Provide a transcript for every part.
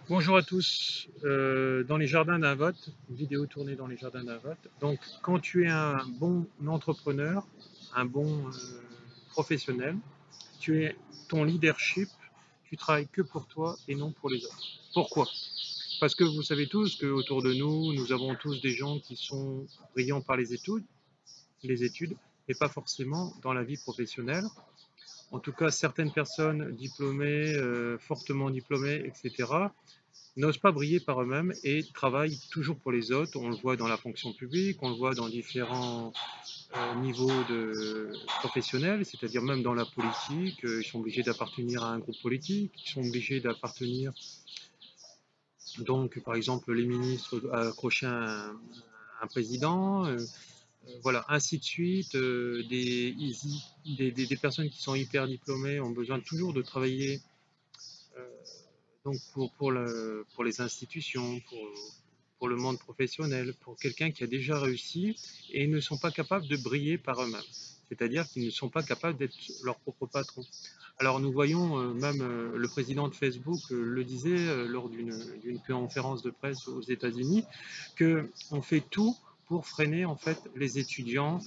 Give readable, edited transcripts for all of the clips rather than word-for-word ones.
Bonjour à tous. Dans les jardins d'un vote, une vidéo tournée dans les jardins d'un vote. Donc, quand tu es un bon entrepreneur, un bon professionnel, tu es ton leadership, tu travailles que pour toi et non pour les autres. Pourquoi? Parce que vous savez tous qu'autour de nous, nous avons tous des gens qui sont brillants par les études, et pas forcément dans la vie professionnelle. En tout cas, certaines personnes diplômées, fortement diplômées, etc., n'osent pas briller par eux-mêmes et travaillent toujours pour les autres. On le voit dans la fonction publique, on le voit dans différents niveaux professionnels, c'est-à-dire même dans la politique. Ils sont obligés d'appartenir à un groupe politique, ils sont obligés d'appartenir, donc par exemple les ministres accrochés à un président, voilà, ainsi de suite. Des personnes qui sont hyper diplômées ont besoin toujours de travailler euh, donc pour les institutions, pour le monde professionnel, pour quelqu'un qui a déjà réussi et ne sont pas capables de briller par eux-mêmes. C'est-à-dire qu'ils ne sont pas capables d'être leur propre patron. Alors nous voyons, même le président de Facebook le disait lors d'une conférence de presse aux États-Unis, qu'on fait tout pour freiner en fait les étudiants,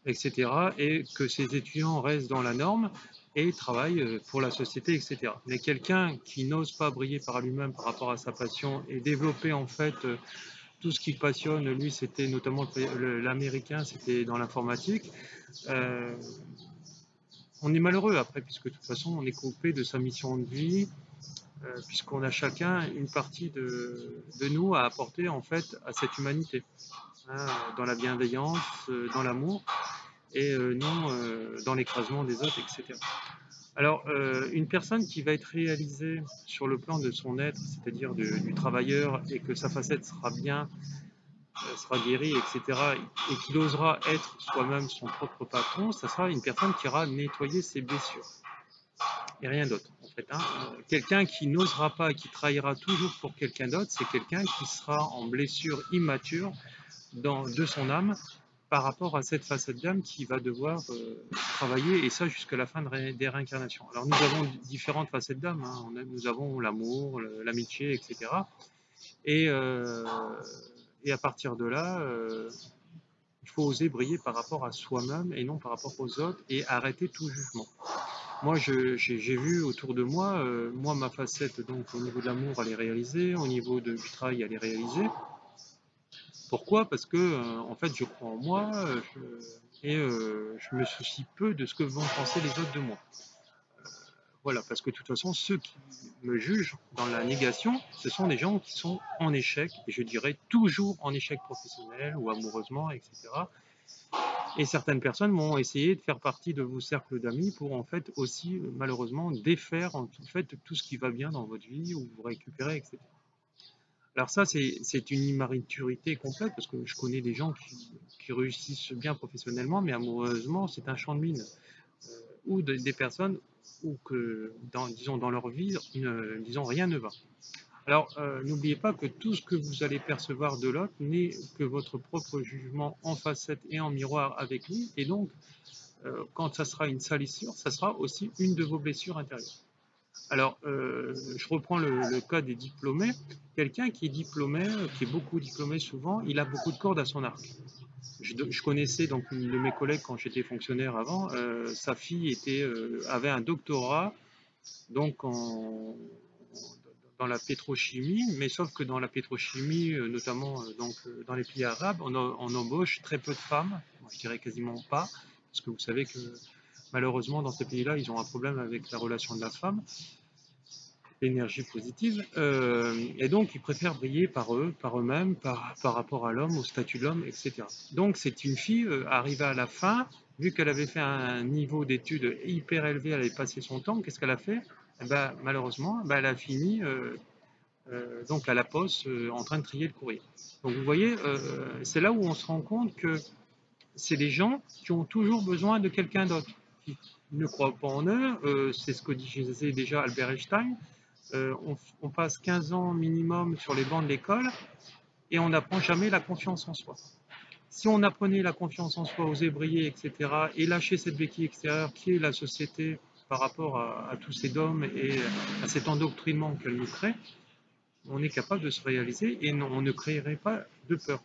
etc. Et que ces étudiants restent dans la norme et travaillent pour la société, etc. Mais quelqu'un qui n'ose pas briller par lui-même par rapport à sa passion et développer en fait tout ce qui passionne, lui c'était notamment l'américain, c'était dans l'informatique. Euh, on est malheureux après, puisque de toute façon on est coupé de sa mission de vie, puisqu'on a chacun une partie de nous à apporter en fait à cette humanité, hein, dans la bienveillance, dans l'amour, et non dans l'écrasement des autres, etc. Alors, une personne qui va être réalisée sur le plan de son être, c'est-à-dire du travailleur, et que sa facette sera bien, sera guérie, etc., et qu'il osera être soi-même son propre patron, ça sera une personne qui ira nettoyer ses blessures. Et rien d'autre, en fait, hein. Quelqu'un qui n'osera pas et qui trahira toujours pour quelqu'un d'autre, c'est quelqu'un qui sera en blessure immature de son âme par rapport à cette facette d'âme qui va devoir travailler, et ça jusqu'à la fin des réincarnations. Alors nous avons différentes facettes d'âme, hein. Nous avons l'amour, l'amitié, etc. Et, euh, et à partir de là, il faut oser briller par rapport à soi-même et non par rapport aux autres, et arrêter tout jugement. Moi, j'ai vu autour de moi, ma facette, donc au niveau de l'amour, elle est réalisée, au niveau du travail, elle est réalisée. Pourquoi? Parce que, en fait, je crois en moi, je me soucie peu de ce que vont penser les autres de moi. Voilà, parce que de toute façon, ceux qui me jugent dans la négation, ce sont des gens qui sont en échec, et je dirais toujours en échec professionnel ou amoureusement, etc. Et certaines personnes vont essayer de faire partie de vos cercles d'amis pour en fait aussi malheureusement défaire en fait tout ce qui va bien dans votre vie ou vous récupérer, etc. Alors ça, c'est une immaturité complète parce que je connais des gens qui réussissent bien professionnellement, mais amoureusement, c'est un champ de mine. Ou des personnes où que, disons, dans leur vie, disons, rien ne va. Alors, n'oubliez pas que tout ce que vous allez percevoir de l'autre n'est que votre propre jugement en facette et en miroir avec lui. Et donc, quand ça sera une salissure, ça sera aussi une de vos blessures intérieures. Alors, je reprends le cas des diplômés. Quelqu'un qui est diplômé, qui est beaucoup diplômé souvent, il a beaucoup de cordes à son arc. Je connaissais donc une de mes collègues quand j'étais fonctionnaire avant, sa fille avait un doctorat donc dans la pétrochimie, mais sauf que dans la pétrochimie, notamment dans les pays arabes, on embauche très peu de femmes, moi, je dirais quasiment pas, parce que vous savez que malheureusement dans ces pays-là, ils ont un problème avec la relation de la femme, l'énergie positive, et donc ils préfèrent briller par eux-mêmes, par rapport à l'homme, au statut de l'homme, etc. Donc c'est une fille arrivée à la fin, vu qu'elle avait fait un niveau d'études hyper élevé, elle avait passé son temps, qu'est-ce qu'elle a fait? Eh ben, malheureusement, ben, elle a fini donc à la poste en train de trier le courrier. Donc vous voyez, c'est là où on se rend compte que c'est des gens qui ont toujours besoin de quelqu'un d'autre, qui ne croient pas en eux, c'est ce que disait déjà Albert Einstein. On passe 15 ans minimum sur les bancs de l'école et on n'apprend jamais la confiance en soi. Si on apprenait la confiance en soi, oser briller, etc., et lâcher cette béquille extérieure qui est la société par rapport à tous ces dômes et à cet endoctrinement qu'elle nous crée, on est capable de se réaliser et on ne créerait pas de peur.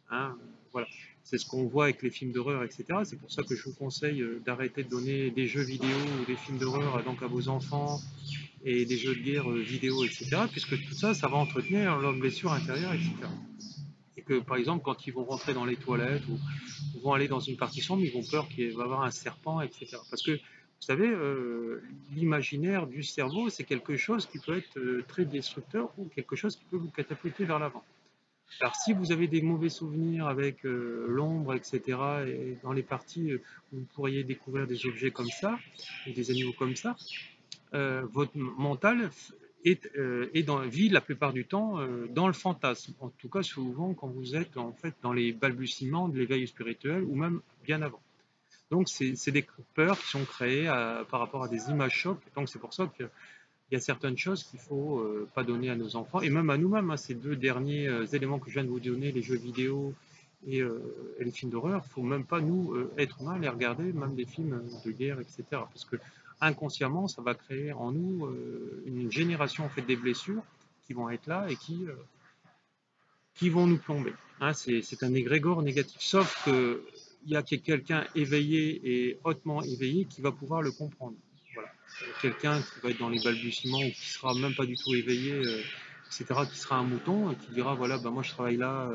Hein, voilà. C'est ce qu'on voit avec les films d'horreur, etc. C'est pour ça que je vous conseille d'arrêter de donner des jeux vidéo ou des films d'horreur donc à vos enfants et des jeux de guerre vidéo, etc. Puisque tout ça, ça va entretenir leur blessure intérieure, etc. Et que par exemple, quand ils vont rentrer dans les toilettes ou vont aller dans une partie sombre, ils vont peur qu'il va y avoir un serpent, etc. Parce que vous savez, l'imaginaire du cerveau, c'est quelque chose qui peut être très destructeur ou quelque chose qui peut vous catapulter vers l'avant. Alors, si vous avez des mauvais souvenirs avec l'ombre, etc., et dans les parties où vous pourriez découvrir des objets comme ça, ou des animaux comme ça, votre mental vit la plupart du temps dans le fantasme. En tout cas, souvent quand vous êtes en fait dans les balbutiements de l'éveil spirituel ou même bien avant. Donc, c'est des peurs qui sont créées par rapport à des images chocs. Donc, c'est pour ça qu'il y a certaines choses qu'il ne faut pas donner à nos enfants et même à nous-mêmes. Hein, ces deux derniers éléments que je viens de vous donner, les jeux vidéo et les films d'horreur, il ne faut même pas nous, êtres humains, les regarder, même des films de guerre, etc. Parce que inconsciemment, ça va créer en nous une génération en fait, des blessures qui vont être là et qui vont nous plomber. Hein, c'est un égrégore négatif. Sauf que il y a quelqu'un éveillé et hautement éveillé qui va pouvoir le comprendre. Voilà. Quelqu'un qui va être dans les balbutiements ou qui sera même pas du tout éveillé, etc., qui sera un mouton et qui dira voilà, ben moi je travaille là,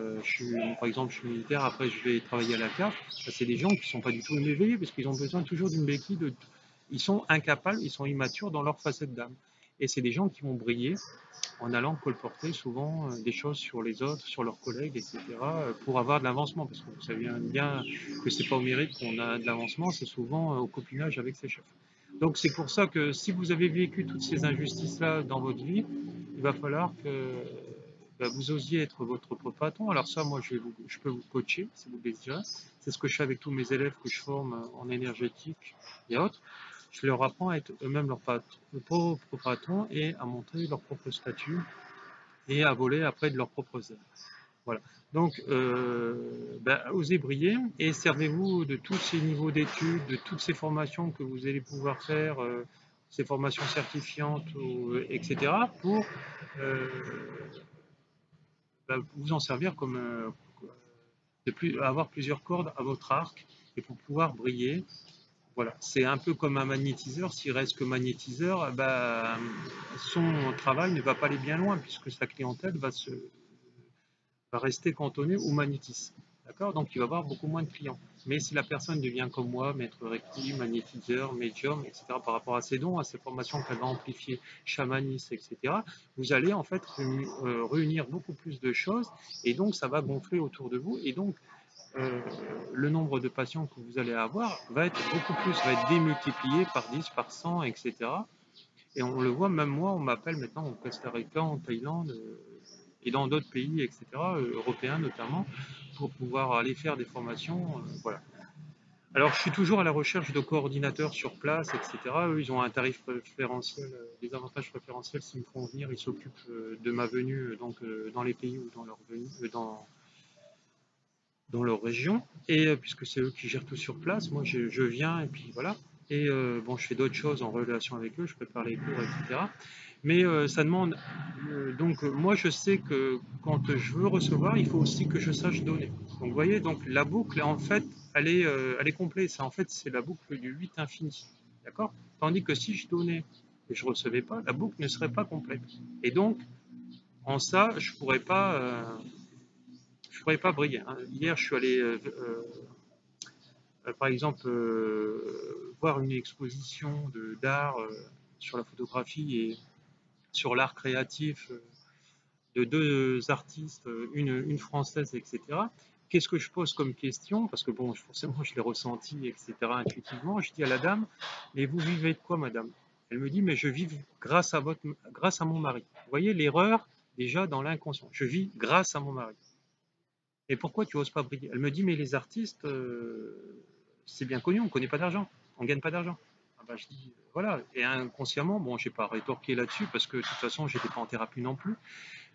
par exemple, je suis militaire, après je vais travailler à la CAF. Ben, c'est des gens qui sont pas du tout éveillés parce qu'ils ont besoin toujours d'une béquille. Ils sont incapables, ils sont immatures dans leur facette d'âme. Et c'est des gens qui vont briller en allant colporter souvent des choses sur les autres, sur leurs collègues, etc., pour avoir de l'avancement. Parce que vous savez bien que c'est pas au mérite qu'on a de l'avancement, c'est souvent au copinage avec ses chefs. Donc c'est pour ça que si vous avez vécu toutes ces injustices-là dans votre vie, il va falloir que vous osiez être votre propre patron. Alors ça, moi, je peux vous coacher si vous le désirez. C'est ce que je fais avec tous mes élèves que je forme en énergétique et autres. Je leur apprends à être eux-mêmes leur propre patron et à monter leur propre statut et à voler après de leurs propres ailes. Voilà. Donc, osez briller et servez-vous de tous ces niveaux d'études, de toutes ces formations que vous allez pouvoir faire, ces formations certifiantes, etc., pour euh, vous en servir comme avoir plusieurs cordes à votre arc et pour pouvoir briller. Voilà, c'est un peu comme un magnétiseur. S'il reste que magnétiseur, son travail ne va pas aller bien loin puisque sa clientèle va rester cantonnée au magnétisme. D'accord. Donc il va avoir beaucoup moins de clients. Mais si la personne devient comme moi, maître Reiki, magnétiseur, médium, etc., par rapport à ses dons, à ses formations qu'elle va amplifier, chamanisme, etc., vous allez en fait réunir beaucoup plus de choses et donc ça va gonfler autour de vous et donc le nombre de patients que vous allez avoir va être beaucoup plus, va être démultiplié par 10, par 100, etc. Et on le voit, même moi, on m'appelle maintenant au Costa Rica, en Thaïlande et dans d'autres pays, etc., européens notamment, pour pouvoir aller faire des formations. Voilà. Alors, je suis toujours à la recherche de coordinateurs sur place, etc. Eux, ils ont un tarif préférentiel, des avantages préférentiels s'ils me font venir. Ils s'occupent de ma venue donc, dans les pays ou dans leur venue, dans leur région. Et puisque c'est eux qui gèrent tout sur place, moi je viens et puis voilà. Et bon, je fais d'autres choses en relation avec eux, je prépare les cours, etc. Mais ça demande. Donc moi je sais que quand je veux recevoir, il faut aussi que je sache donner. Donc vous voyez, donc la boucle en fait, elle est complète. Ça, en fait, c'est la boucle du 8 infini. D'accord. Tandis que si je donnais et je recevais pas, la boucle ne serait pas complète. Et donc en ça, je pourrais pas briller. Hein. Hier, je suis allé par exemple, voir une exposition d'art sur la photographie et sur l'art créatif de deux artistes, une française, etc. Qu'est-ce que je pose comme question? Parce que bon, forcément, je l'ai ressenti, etc. intuitivement. Je dis à la dame, mais vous vivez de quoi, madame? Elle me dit, mais je vis grâce à mon mari. Vous voyez l'erreur déjà dans l'inconscient. Je vis grâce à mon mari. Et pourquoi tu oses pas briller? Elle me dit, mais les artistes, c'est bien connu, on ne connaît pas d'argent, on ne gagne pas d'argent. Ah bah, je dis, voilà. Et inconsciemment, bon, je n'ai pas rétorqué là-dessus parce que de toute façon, je n'étais pas en thérapie non plus.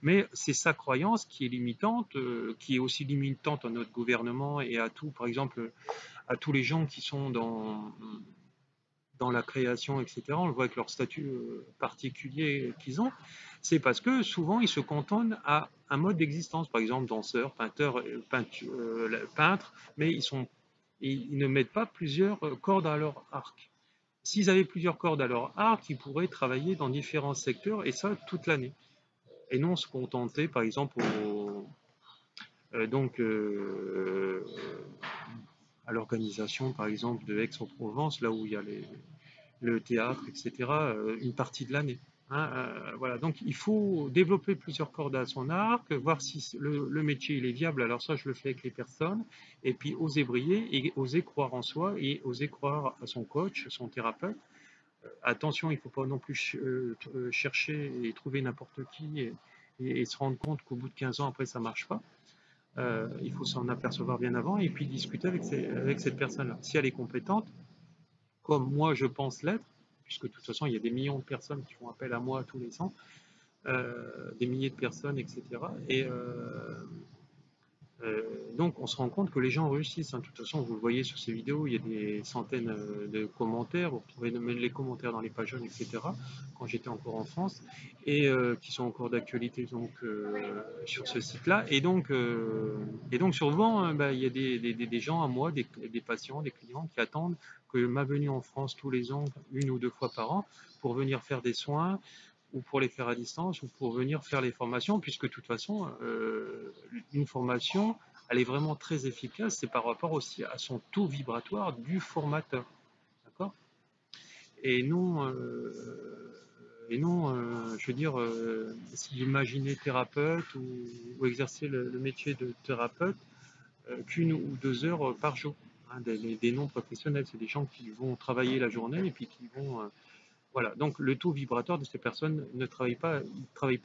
Mais c'est sa croyance qui est limitante, qui est aussi limitante à notre gouvernement et à tout, par exemple, à tous les gens qui sont dans la création, etc. On le voit avec leur statut particulier qu'ils ont. C'est parce que souvent, ils se cantonnent à un mode d'existence. Par exemple, danseur, peintre, mais ils ne mettent pas plusieurs cordes à leur arc. S'ils avaient plusieurs cordes à leur arc, ils pourraient travailler dans différents secteurs, et ça toute l'année. Et non se contenter, par exemple, donc, à l'organisation, par exemple, de Aix-en-Provence, là où il y a le théâtre, etc., une partie de l'année. Hein, voilà, donc il faut développer plusieurs cordes à son arc, voir si le métier il est viable. Alors ça, je le fais avec les personnes, et puis oser briller et oser croire en soi et oser croire à son coach, son thérapeute. Attention, il ne faut pas non plus chercher et trouver n'importe qui et se rendre compte qu'au bout de 15 ans, après, ça ne marche pas. Il faut s'en apercevoir bien avant et puis discuter avec cette personne-là. Si elle est compétente, comme moi je pense l'être, puisque de toute façon il y a des millions de personnes qui font appel à moi tous les ans, des milliers de personnes, etc. Et donc on se rend compte que les gens réussissent. Hein. De toute façon, vous le voyez sur ces vidéos, il y a des centaines de commentaires. Vous retrouvez les commentaires dans les pages jaunes, etc. Quand j'étais encore en France et qui sont encore d'actualité donc sur ce site-là. Et donc souvent, il y a des gens à moi, des patients, des clients qui attendent que ma venue en France tous les ans, 1 ou 2 fois par an, pour venir faire des soins ou pour les faire à distance, ou pour venir faire les formations, puisque de toute façon, une formation, elle est vraiment très efficace, c'est par rapport aussi à son taux vibratoire du formateur. D'accord ? Et non, je veux dire, si j'imaginais thérapeute ou exercer le métier de thérapeute qu'1 ou 2 heures par jour. Hein, des non professionnels, c'est des gens qui vont travailler la journée et puis qui vont voilà, donc le taux vibratoire de ces personnes ne travaille pas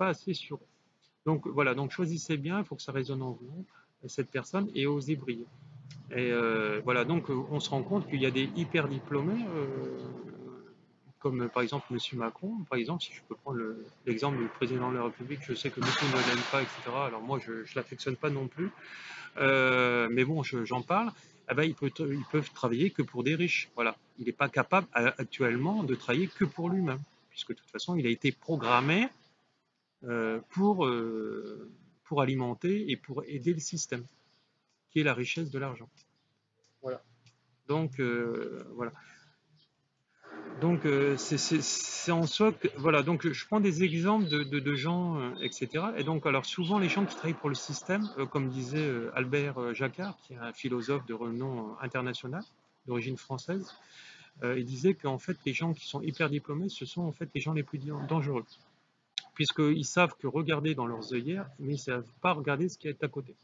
assez sur eux. Donc voilà, donc choisissez bien, il faut que ça résonne en vous, cette personne, et osez briller. Et voilà, donc on se rend compte qu'il y a des hyper diplômés, comme par exemple M. Macron, par exemple, si je peux prendre l'exemple du président de la République, je sais que beaucoup ne l'aiment pas, etc. Alors moi, je ne l'affectionne pas non plus, mais bon, j'en parle. Eh ben, ils peuvent travailler que pour des riches. Voilà. Il n'est pas capable actuellement de travailler que pour lui-même, puisque de toute façon, il a été programmé pour alimenter et pour aider le système, qui est la richesse de l'argent. Voilà. Donc, voilà. Donc, c'est en soi que, voilà, donc je prends des exemples de gens, etc. Et donc, alors souvent, les gens qui travaillent pour le système, comme disait Albert Jacquard, qui est un philosophe de renom international, d'origine française, il disait qu'en fait, les gens qui sont hyper diplômés, ce sont en fait les gens les plus dangereux, puisqu'ils savent que regarder dans leurs œillères, mais ils ne savent pas regarder ce qui est à côté.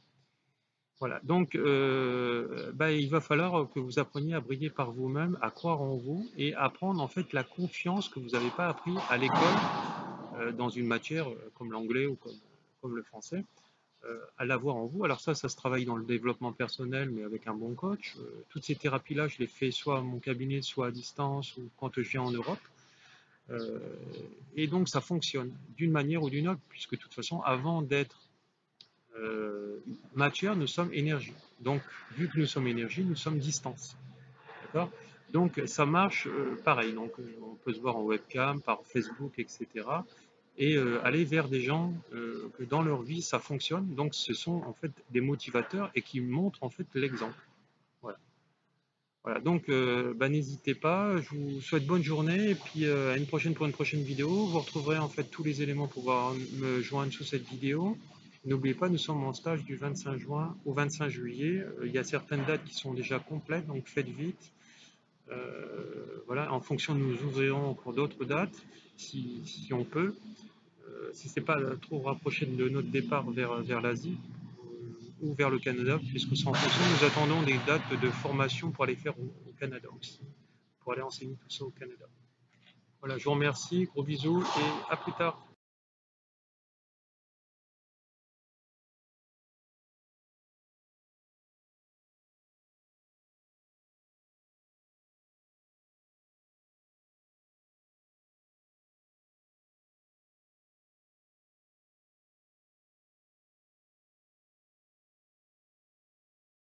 Voilà, donc il va falloir que vous appreniez à briller par vous-même, à croire en vous et à prendre en fait la confiance que vous n'avez pas appris à l'école dans une matière comme l'anglais ou comme le français, à l'avoir en vous. Alors ça se travaille dans le développement personnel, mais avec un bon coach. Toutes ces thérapies-là, je les fais soit à mon cabinet, soit à distance ou quand je viens en Europe. Et donc ça fonctionne d'une manière ou d'une autre, puisque de toute façon, avant d'être matière, nous sommes énergie. Donc, vu que nous sommes énergie, nous sommes distance. D'accord ? Donc, ça marche pareil. Donc, on peut se voir en webcam, par Facebook, etc. Et aller vers des gens que dans leur vie, ça fonctionne. Donc, ce sont en fait des motivateurs et qui montrent en fait l'exemple. Voilà. Voilà. Donc, n'hésitez pas. Je vous souhaite bonne journée et puis à une prochaine pour une prochaine vidéo. Vous retrouverez en fait tous les éléments pour pouvoir me joindre sous cette vidéo. N'oubliez pas, nous sommes en stage du 25 juin au 25 juillet. Il y a certaines dates qui sont déjà complètes, donc faites vite. Voilà, en fonction, nous ouvrirons encore d'autres dates, si on peut. Si ce n'est pas trop rapproché de notre départ vers l'Asie ou vers le Canada, puisque c'est en fonction, nous attendons des dates de formation pour aller faire au Canada aussi, pour aller enseigner tout ça au Canada. Voilà, je vous remercie, gros bisous et à plus tard.